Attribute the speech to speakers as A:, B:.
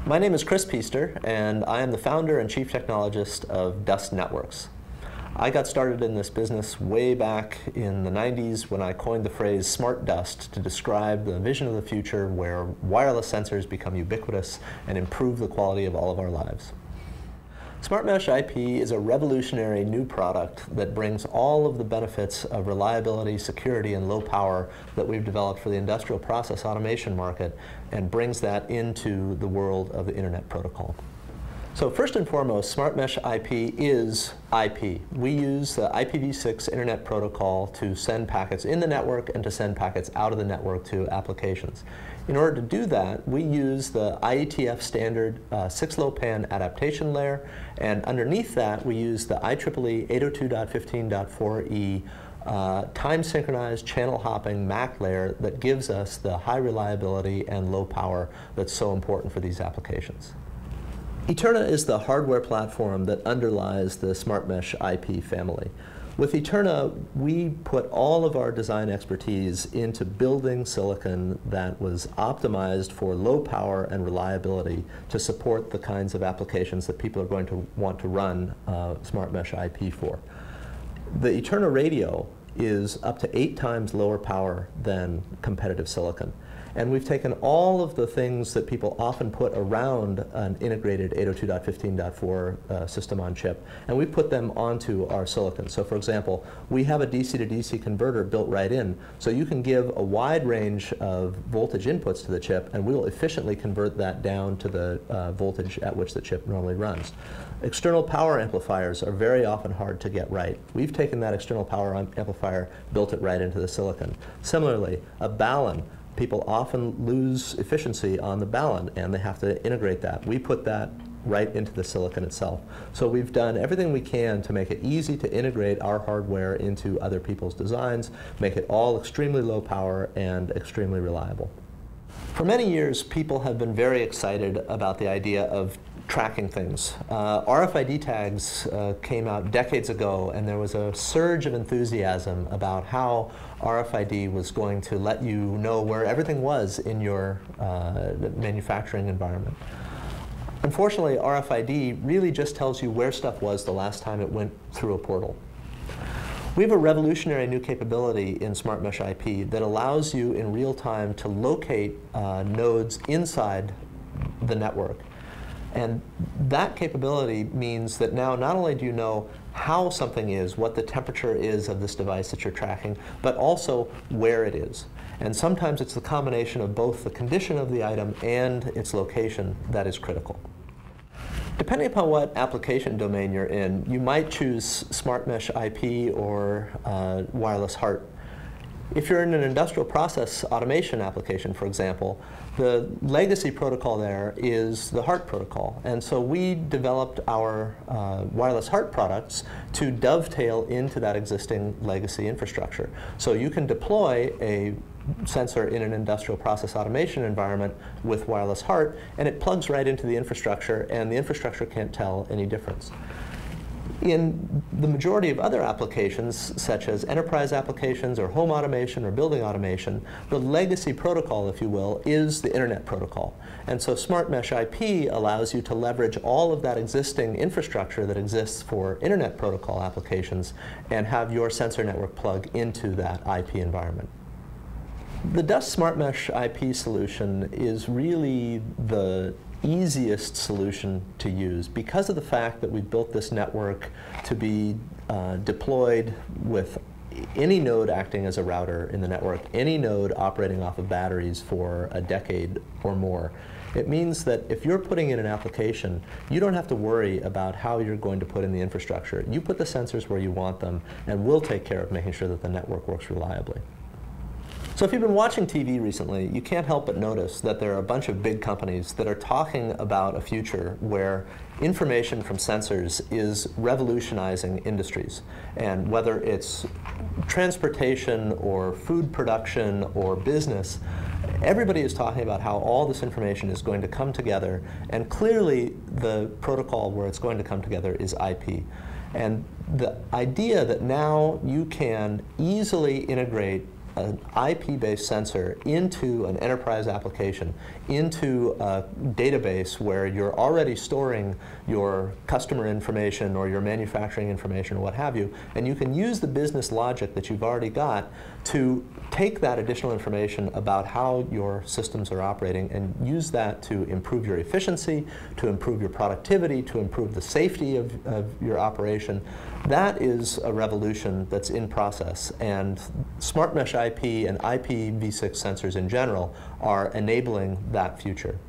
A: My name is Kris Pister, and I am the founder and chief technologist of Dust Networks. I got started in this business way back in the 90s when I coined the phrase smart dust to describe the vision of the future where wireless sensors become ubiquitous and improve the quality of all of our lives. SmartMesh IP is a revolutionary new product that brings all of the benefits of reliability, security, and low power that we've developed for the industrial process automation market and brings that into the world of the Internet protocol. So first and foremost, SmartMesh IP is IP. We use the IPv6 Internet protocol to send packets in the network and to send packets out of the network to applications. In order to do that, we use the IETF standard 6-LoWPAN adaptation layer, and underneath that we use the IEEE 802.15.4e time-synchronized channel hopping MAC layer that gives us the high reliability and low power that's so important for these applications. Eterna is the hardware platform that underlies the SmartMesh IP family. With Eterna, we put all of our design expertise into building silicon that was optimized for low power and reliability to support the kinds of applications that people are going to want to run SmartMesh IP for. The Eterna radio is up to 8 times lower power than competitive silicon. And we've taken all of the things that people often put around an integrated 802.15.4 system on chip, and we put them onto our silicon. So for example, we have a DC to DC converter built right in, so you can give a wide range of voltage inputs to the chip, and we'll efficiently convert that down to the voltage at which the chip normally runs. External power amplifiers are very often hard to get right. We've taken that external power amplifier, built it right into the silicon. Similarly, a balun. People often lose efficiency on the balun, and they have to integrate that. We put that right into the silicon itself. So we've done everything we can to make it easy to integrate our hardware into other people's designs, make it all extremely low power and extremely reliable. For many years, people have been very excited about the idea of tracking things. RFID tags came out decades ago, and there was a surge of enthusiasm about how RFID was going to let you know where everything was in your manufacturing environment. Unfortunately, RFID really just tells you where stuff was the last time it went through a portal. We have a revolutionary new capability in SmartMesh IP that allows you in real time to locate nodes inside the network. And that capability means that now not only do you know how something is, what the temperature is of this device that you're tracking, but also where it is. And sometimes it's the combination of both the condition of the item and its location that is critical. Depending upon what application domain you're in, you might choose SmartMesh IP or wireless HART. If you're in an industrial process automation application, for example, the legacy protocol there is the HART protocol. And so we developed our wireless HART products to dovetail into that existing legacy infrastructure. So you can deploy a sensor in an industrial process automation environment with wireless HART, and it plugs right into the infrastructure, and the infrastructure can't tell any difference. In the majority of other applications, such as enterprise applications or home automation or building automation, the legacy protocol, if you will, is the Internet protocol. And so SmartMesh IP allows you to leverage all of that existing infrastructure that exists for Internet protocol applications and have your sensor network plug into that IP environment. The Dust SmartMesh IP solution is really the easiest solution to use because of the fact that we built this network to be deployed with any node acting as a router in the network, any node operating off of batteries for a decade or more. It means that if you're putting in an application, you don't have to worry about how you're going to put in the infrastructure. You put the sensors where you want them, and we'll take care of making sure that the network works reliably. So if you've been watching TV recently, you can't help but notice that there are a bunch of big companies that are talking about a future where information from sensors is revolutionizing industries. And whether it's transportation or food production or business, everybody is talking about how all this information is going to come together, and clearly the protocol where it's going to come together is IP. And the idea that now you can easily integrate an IP-based sensor into an enterprise application, into a database where you're already storing your customer information or your manufacturing information or what have you, and you can use the business logic that you've already got to take that additional information about how your systems are operating and use that to improve your efficiency, to improve your productivity, to improve the safety of your operation. That is a revolution that's in process, and SmartMesh IP and IPv6 sensors in general are enabling that future.